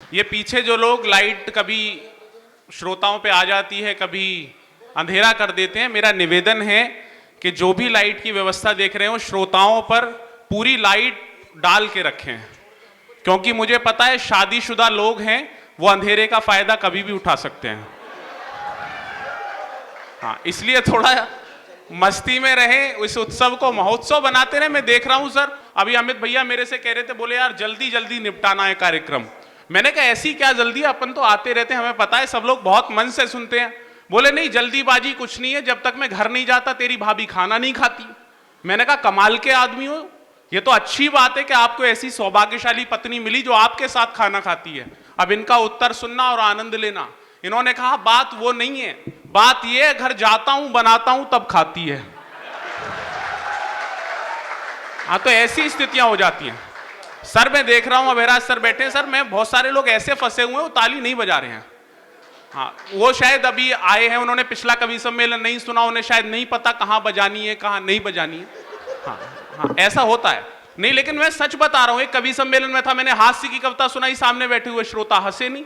ये पीछे जो लोग लाइट कभी श्रोताओं पे आ जाती है, कभी अंधेरा कर देते हैं, मेरा निवेदन है कि जो भी लाइट की व्यवस्था देख रहे हो श्रोताओं पर पूरी लाइट डाल के रखें, क्योंकि मुझे पता है शादीशुदा लोग हैं, वो अंधेरे का फायदा कभी भी उठा सकते हैं। हाँ, इसलिए थोड़ा मस्ती में रहे, इस उत्सव को महोत्सव बनाते रहे। मैं देख रहा हूं सर, अभी अमित भैया मेरे से कह रहे थे, बोले यार जल्दी जल्दी निपटाना है कार्यक्रम। मैंने कहा ऐसी क्या जल्दी, अपन तो आते रहते हैं, हमें पता है, सब लोग बहुत मन से सुनते हैं। बोले नहीं जल्दीबाजी कुछ नहीं है, जब तक मैं घर नहीं जाता तेरी भाभी खाना नहीं खाती। मैंने कहा कमाल के आदमी हो, ये तो अच्छी बात है कि आपको ऐसी सौभाग्यशाली पत्नी मिली जो आपके साथ खाना खाती है। अब इनका उत्तर सुनना और आनंद लेना। इन्होंने कहा बात वो नहीं है, बात ये है घर जाता हूं बनाता हूं तब खाती है। हाँ, तो ऐसी स्थितियां हो जाती हैं। सर मैं देख रहा हूं अभयराज सर बैठे हैं, सर मैं बहुत सारे लोग ऐसे फंसे हुए हैं वो ताली नहीं बजा रहे हैं। हाँ, वो शायद अभी आए हैं, उन्होंने पिछला कवि सम्मेलन नहीं सुना, उन्हें शायद नहीं पता कहाँ बजानी है कहाँ नहीं बजानी है। हाँ हाँ, ऐसा होता है। नहीं, लेकिन मैं सच बता रहा हूं, एक कवि सम्मेलन में था, मैंने हास्य की कविता सुनाई, सामने बैठे हुए श्रोता हंसे नहीं।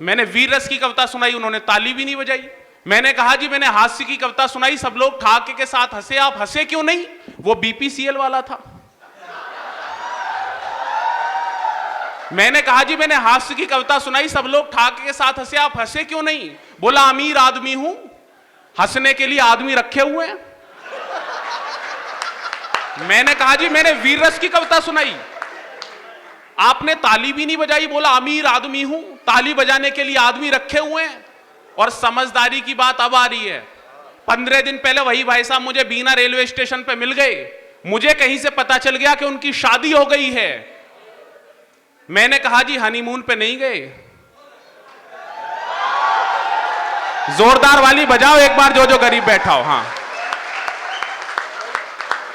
मैंने वीर रस की कविता सुनाई, उन्होंने ताली भी नहीं बजाई। मैंने कहा जी मैंने हास्य की कविता सुनाई, सब लोग ठाके के साथ हंसे, आप हंसे क्यों नहीं? वो बीपीसीएल वाला था। मैंने कहा जी मैंने हास्य की कविता सुनाई, सब लोग ठाके के साथ हंसे, आप हंसे क्यों नहीं? बोला अमीर आदमी हूं, हंसने के लिए आदमी रखे हुए हैं। मैंने कहा जी मैंने वीर रस की कविता सुनाई, आपने ताली भी नहीं बजाई। बोला अमीर आदमी हूं, ताली बजाने के लिए आदमी रखे हुए हैं। और समझदारी की बात अब आ रही है। 15 दिन पहले वही भाई साहब मुझे बीना रेलवे स्टेशन पे मिल गए, मुझे कहीं से पता चल गया कि उनकी शादी हो गई है। मैंने कहा जी हनीमून पे नहीं गए? जोरदार वाली बजाओ एक बार, जो जो गरीब बैठा हो। हाँ,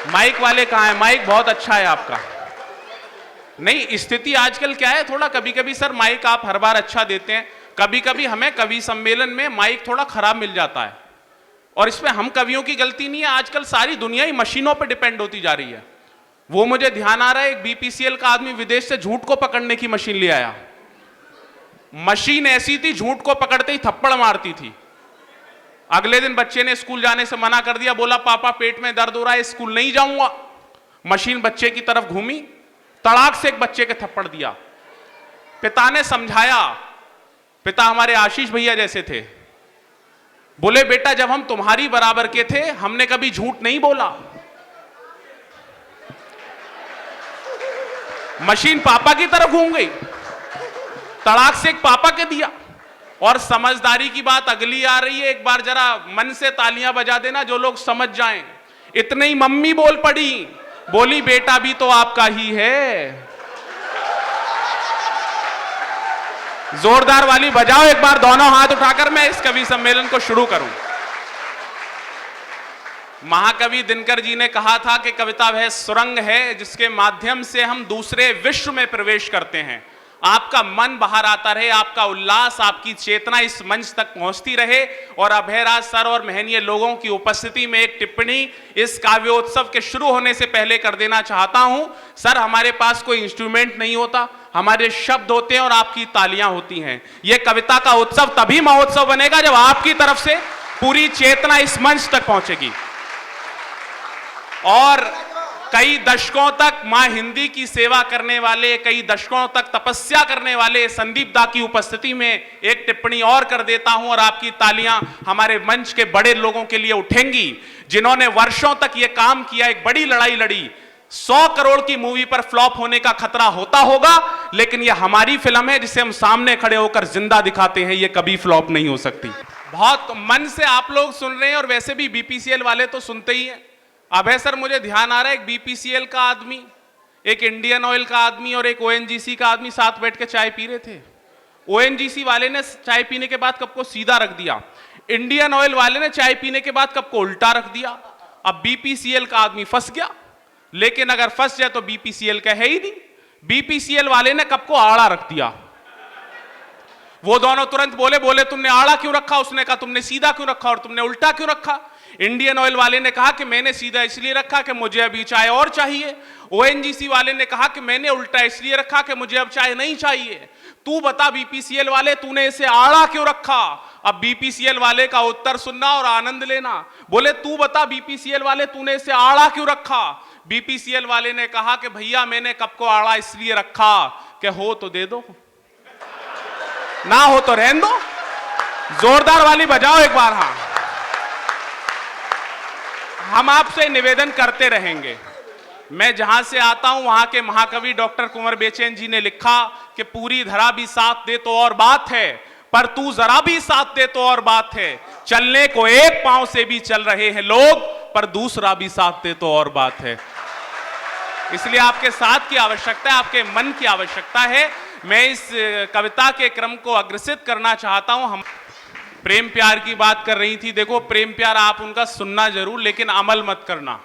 माइक वाले कहां है? माइक बहुत अच्छा है आपका। नहीं, स्थिति आजकल क्या है, थोड़ा कभी कभी सर माइक आप हर बार अच्छा देते हैं, कभी कभी हमें कवि सम्मेलन में माइक थोड़ा खराब मिल जाता है। और इसमें हम कवियों की गलती नहीं है, आजकल सारी दुनिया ही मशीनों पर डिपेंड होती जा रही है। वो मुझे ध्यान आ रहा है, एक बीपीसीएल का आदमी विदेश से झूठ को पकड़ने की मशीन ले आया। मशीन ऐसी थी, झूठ को पकड़ते ही थप्पड़ मारती थी। अगले दिन बच्चे ने स्कूल जाने से मना कर दिया, बोला पापा पेट में दर्द हो रहा है, स्कूल नहीं जाऊंगा। मशीन बच्चे की तरफ घूमी, तड़ाक से एक बच्चे के थप्पड़ दिया। पिता ने समझाया, पिता हमारे आशीष भैया जैसे थे, बोले बेटा जब हम तुम्हारी बराबर के थे हमने कभी झूठ नहीं बोला। मशीन पापा की तरफ घूम गई, तड़ाक से एक पापा के दिया। और समझदारी की बात अगली आ रही है, एक बार जरा मन से तालियां बजा देना जो लोग समझ जाएं। इतने ही मम्मी बोल पड़ी, बोली बेटा भी तो आपका ही है। जोरदार वाली बजाओ एक बार, दोनों हाथ उठाकर मैं इस कवि सम्मेलन को शुरू करूं। महाकवि दिनकर जी ने कहा था कि कविता वह सुरंग है जिसके माध्यम से हम दूसरे विश्व में प्रवेश करते हैं। आपका मन बाहर आता रहे, आपका उल्लास, आपकी चेतना इस मंच तक पहुंचती रहे। और अभयराज सर और महनीय लोगों की उपस्थिति में एक टिप्पणी इस काव्योत्सव के शुरू होने से पहले कर देना चाहता हूं। सर हमारे पास कोई इंस्ट्रूमेंट नहीं होता, हमारे शब्द होते हैं और आपकी तालियां होती हैं। यह कविता का उत्सव तभी महोत्सव बनेगा जब आपकी तरफ से पूरी चेतना इस मंच तक पहुंचेगी। और कई दशकों तक मां हिंदी की सेवा करने वाले, कई दशकों तक तपस्या करने वाले संदीप दा की उपस्थिति में एक टिप्पणी और कर देता हूं, और आपकी तालियां हमारे मंच के बड़े लोगों के लिए उठेंगी जिन्होंने वर्षों तक यह काम किया, एक बड़ी लड़ाई लड़ी। 100 करोड़ की मूवी पर फ्लॉप होने का खतरा होता होगा, लेकिन यह हमारी फिल्म है जिसे हम सामने खड़े होकर जिंदा दिखाते हैं, यह कभी फ्लॉप नहीं हो सकती। बहुत मन से आप लोग सुन रहे हैं, और वैसे भी बीपीसीएल वाले तो सुनते ही हैं। अभय सर मुझे ध्यान आ रहा है, एक बीपीसीएल का आदमी, एक इंडियन ऑयल का आदमी और एक ओएनजीसी का आदमी साथ बैठ के चाय पी रहे थे। ओएनजीसी वाले ने चाय पीने के बाद कप को सीधा रख दिया, इंडियन ऑयल वाले ने चाय पीने के बाद कप को उल्टा रख दिया। अब बीपीसीएल का आदमी फंस गया, लेकिन अगर फंस जाए तो बीपीसीएल का है ही नहीं। बीपीसीएल वाले ने कप को आड़ा रख दिया। वो दोनों तुरंत बोले तुमने आड़ा क्यों रखा? उसने कहा तुमने सीधा क्यों रखा और तुमने उल्टा क्यों रखा? इंडियन ऑयल वाले ने कहा कि मैंने सीधा इसलिए रखा कि मुझे अभी चाय और चाहिए। ओएनजीसी वाले ने कहा कि मैंने उल्टा इसलिए रखा कि मुझे अब चाय नहीं चाहिए। तू बता बीपीसीएल वाले, तूने इसे आड़ा क्यों रखा? अब बीपीसीएल वाले का उत्तर सुनना और आनंद लेना। बोले तू बता बीपीसीएल वाले, तूने इसे आड़ा क्यों रखा? बीपीसीएल वाले ने कहा कि भैया मैंने कप को आड़ा इसलिए रखा कि हो तो दे दो, ना हो तो रहने दो। जोरदार वाली बजाओ एक बार। हाँ, हम आपसे निवेदन करते रहेंगे। मैं जहां से आता हूं वहां के महाकवि डॉक्टर कुंवर बेचैन जी ने लिखा कि पूरी धरा भी साथ दे तो और बात है, पर तू जरा भी साथ दे तो और बात है। चलने को एक पांव से भी चल रहे हैं लोग, पर दूसरा भी साथ दे तो और बात है। इसलिए आपके साथ की आवश्यकता है, आपके मन की आवश्यकता है। मैं इस कविता के क्रम को अग्रसित करना चाहता हूं। हम प्रेम प्यार की बात कर रही थी। देखो, प्रेम प्यार आप उनका सुनना जरूर, लेकिन अमल मत करना।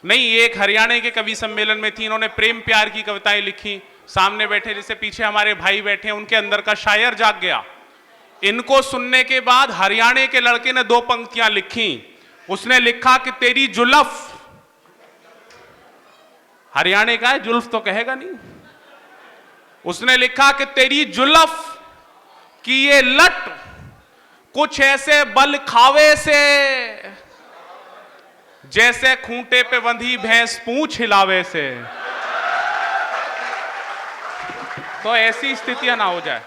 नहीं, एक हरियाणा के कवि सम्मेलन में थी, इन्होंने प्रेम प्यार की कविताएं लिखी। सामने बैठे, जैसे पीछे हमारे भाई बैठे, उनके अंदर का शायर जाग गया। इनको सुनने के बाद हरियाणा के लड़के ने 2 पंक्तियां लिखी। उसने लिखा कि तेरी जुल्फ, हरियाणा का है, जुल्फ तो कहेगा नहीं। उसने लिखा कि तेरी जुल्फ कि ये लट कुछ ऐसे बल खावे से, जैसे खूंटे पे बंधी भैंस पूंछ हिलावे से। तो ऐसी स्थितियां ना हो जाए,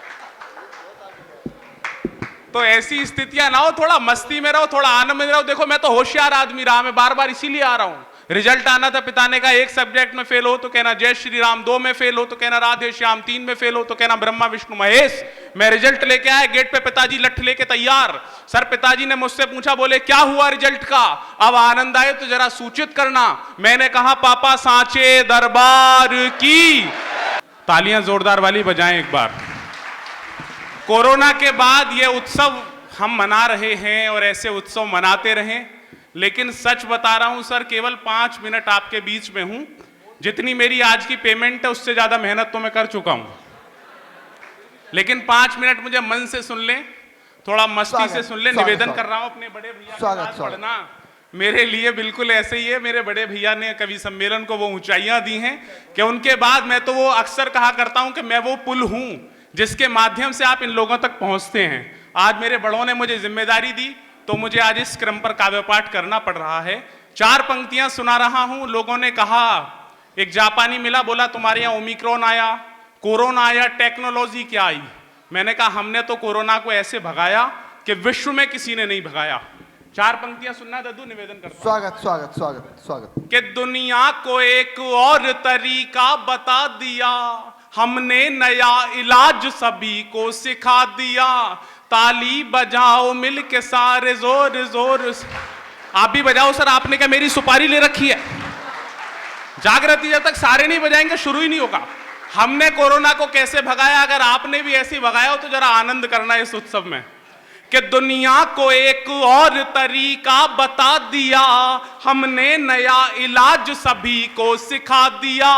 तो ऐसी स्थितियां ना हो। थोड़ा मस्ती में रहो, थोड़ा आनंद में रहो। देखो, मैं तो होशियार आदमी रहा, मैं बार बार इसीलिए आ रहा हूं। रिजल्ट आना था, पिता ने कहा 1 सब्जेक्ट में फेल हो तो कहना जय श्री राम, 2 में फेल हो तो कहना राधे श्याम, 3 में फेल हो तो कहना ब्रह्मा विष्णु महेश। मैं रिजल्ट लेके आया, गेट पे पिताजी लठ लेके तैयार। सर, पिताजी ने मुझसे पूछा, बोले क्या हुआ रिजल्ट का? अब आनंद आए तो जरा सूचित करना। मैंने कहा पापा सांचे दरबार की। तालियां जोरदार वाली बजाएं एक बार। कोरोना के बाद ये उत्सव हम मना रहे हैं और ऐसे उत्सव मनाते रहें, लेकिन सच बता रहा हूं सर, केवल 5 मिनट आपके बीच में हूं। जितनी मेरी आज की पेमेंट है उससे ज्यादा मेहनत तो मैं कर चुका हूं, लेकिन 5 मिनट मुझे मन से सुन लें, थोड़ा मस्ती से सुन लें। निवेदन कर रहा हूं अपने बड़े भैया के साथ पढ़ना मेरे लिए बिल्कुल ऐसे ही है। मेरे बड़े भैया ने कवि सम्मेलन को वो ऊंचाइयां दी हैं कि उनके बाद मैं तो वो अक्सर कहा करता हूं कि मैं वो पुल हूं जिसके माध्यम से आप इन लोगों तक पहुंचते हैं। आज मेरे बड़ों ने मुझे जिम्मेदारी दी तो मुझे आज इस क्रम पर काव्य पाठ करना पड़ रहा है। 4 पंक्तियां सुना रहा हूं। लोगों ने कहा, एक जापानी मिला, बोला तुम्हारे यहाँ ओमिक्रॉन आया, कोरोना आया, टेक्नोलॉजी क्या आई? मैंने कहा हमने तो कोरोना को ऐसे भगाया कि विश्व में किसी ने नहीं भगाया। 4 पंक्तियां सुनना दद्दू, निवेदन करता हूं। स्वागत स्वागत स्वागत स्वागत। कि दुनिया को एक और तरीका बता दिया, हमने नया इलाज सभी को सिखा दिया। ताली बजाओ मिल के सारे जोर जोर से। आप भी बजाओ सर, आपने क्या मेरी सुपारी ले रखी है? जागृति जब तक सारे नहीं बजाएंगे शुरू ही नहीं होगा। हमने कोरोना को कैसे भगाया, अगर आपने भी ऐसे भगाया हो तो जरा आनंद करना इस उत्सव में। कि दुनिया को एक और तरीका बता दिया, हमने नया इलाज सभी को सिखा दिया।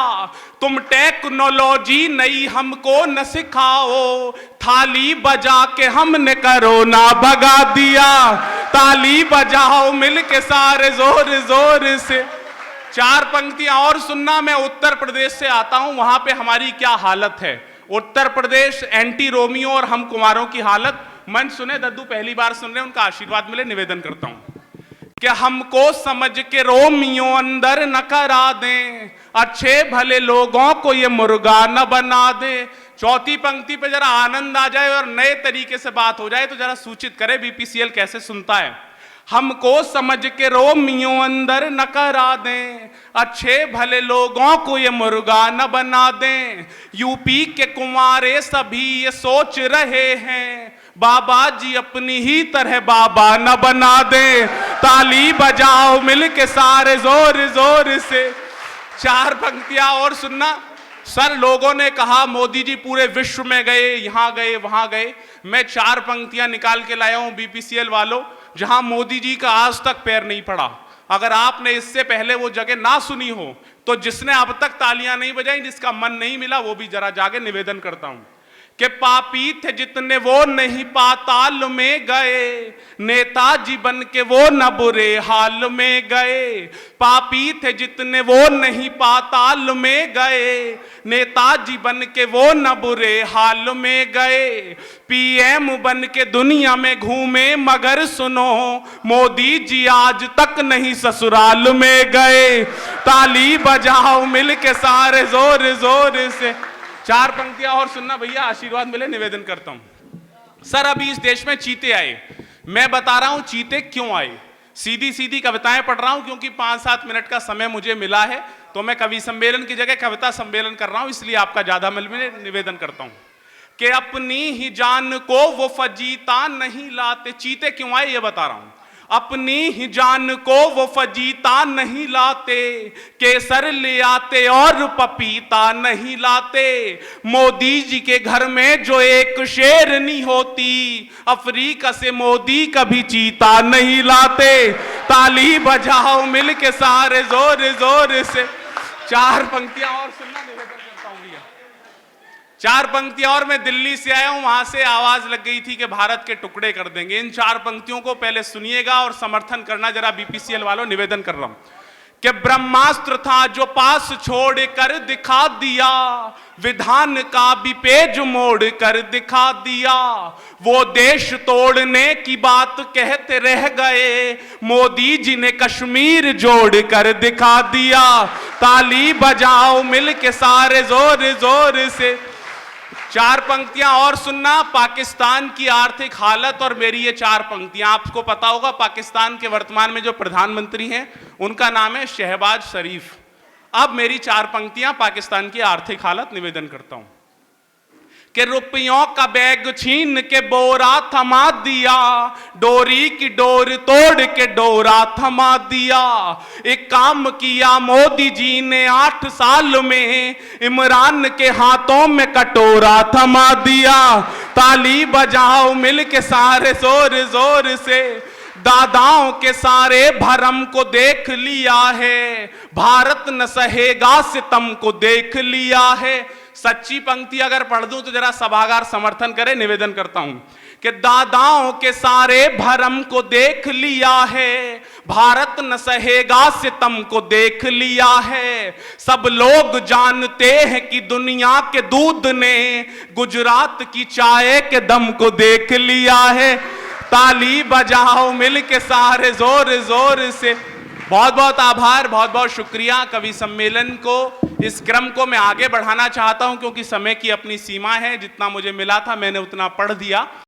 तुम टेक्नोलॉजी नई हमको न सिखाओ, थाली बजा के हमने कोरोना भगा दिया। ताली बजाओ मिल के सारे जोर जोर से। 4 पंक्तियां और सुनना। मैं उत्तर प्रदेश से आता हूं, वहां पे हमारी क्या हालत है। उत्तर प्रदेश, एंटी रोमियो और हम कुमारों की हालत। मन सुने दद्दू, पहली बार सुन रहे हैं, उनका आशीर्वाद मिले, निवेदन करता हूं कि हमको समझ के रोमियो अंदर न करा दें, अच्छे भले लोगों को ये मुर्गा न बना दे। 4थी पंक्ति पे जरा आनंद आ जाए और नए तरीके से बात हो जाए तो जरा सूचित करे बीपीसीएल कैसे सुनता है। हमको समझ के रोमियो अंदर न करा दें, अच्छे भले लोगों को ये मुर्गा न बना दें। यूपी के कुंवारे सभी ये सोच रहे हैं, बाबा जी अपनी ही तरह बाबा न बना दे। ताली बजाओ मिल के सारे जोर जोर से। 4 पंक्तियां और सुनना। सर, लोगों ने कहा मोदी जी पूरे विश्व में गए, यहां गए वहां गए। मैं 4 पंक्तियां निकाल के लाया हूं बीपीसीएल वालों, जहां मोदी जी का आज तक पैर नहीं पड़ा। अगर आपने इससे पहले वो जगह ना सुनी हो तो जिसने अब तक तालियां नहीं बजाई, जिसका मन नहीं मिला, वो भी जरा जाके निवेदन करता हूं कि पापी थे जितने वो नहीं पाताल में गए, नेताजी बन के वो न बुरे हाल में गए। पापी थे जितने वो नहीं पाताल में गए, नेताजी बन के वो न बुरे हाल में गए। पीएम बन के दुनिया में घूमे मगर सुनो, मोदी जी आज तक नहीं ससुराल में गए। ताली बजाओ मिल के सारे जोर जोर से। 4 पंक्तियां और सुनना भैया, आशीर्वाद मिले, निवेदन करता हूं। सर अभी इस देश में चीते आए, मैं बता रहा हूं चीते क्यों आए। सीधी सीधी कविताएं पढ़ रहा हूं क्योंकि 5-7 मिनट का समय मुझे मिला है, तो मैं कवि सम्मेलन की जगह कविता सम्मेलन कर रहा हूं, इसलिए आपका ज्यादा निवेदन करता हूं कि अपनी ही जान को वो फजीता नहीं लाते। चीते क्यों आए ये बता रहा हूं। अपनी ही जान को वो फजीता नहीं लाते, केसर ले आते और पपीता नहीं लाते। मोदी जी के घर में जो एक शेरनी होती, अफ्रीका से मोदी कभी चीता नहीं लाते। ताली बजाओ मिल के सारे जोर जोर से। 4 पंक्तियां और सुनना, निवेदन करता हूं भैया। 4 पंक्तियां और। मैं दिल्ली से आया हूं, वहां से आवाज लग गई थी कि भारत के टुकड़े कर देंगे। इन 4 पंक्तियों को पहले सुनिएगा और समर्थन करना जरा। बीपीसीएल वालों निवेदन कर रहा हूं कि ब्रह्मास्त्र था जो पास छोड़ कर दिखा दिया, विधान का भी पेज मोड़ कर दिखा दिया। वो देश तोड़ने की बात कहते रह गए, मोदी जी ने कश्मीर जोड़ कर दिखा दिया। ताली बजाओ मिल के सारे जोर जोर से। 4 पंक्तियां और सुनना। पाकिस्तान की आर्थिक हालत और मेरी ये 4 पंक्तियां। आपको पता होगा पाकिस्तान के वर्तमान में जो प्रधानमंत्री हैं उनका नाम है शहबाज शरीफ। अब मेरी 4 पंक्तियां पाकिस्तान की आर्थिक हालत, निवेदन करता हूं कि रुपयों का बैग छीन के बोरा थमा दिया, डोरी की डोर तोड़ के डोरा थमा दिया। एक काम किया मोदी जी ने 8 साल में, इमरान के हाथों में कटोरा थमा दिया। ताली बजाओ मिल के सारे जोर जोर से। दादाओं के सारे भरम को देख लिया है, भारत न सहेगा सितम को देख लिया है। सच्ची पंक्ति अगर पढ़ दूं तो जरा सभागार समर्थन करे, निवेदन करता हूं कि दादाओं के सारे भरम को देख लिया है, भारत न सहेगा सितम को देख लिया है। सब लोग जानते हैं कि दुनिया के दूध ने गुजरात की चाय के दम को देख लिया है। ताली बजाओ मिल के सारे जोर जोर से। बहुत बहुत आभार, बहुत बहुत शुक्रिया। कवि सम्मेलन को, इस क्रम को मैं आगे बढ़ाना चाहता हूं क्योंकि समय की अपनी सीमा है। जितना मुझे मिला था मैंने उतना पढ़ दिया।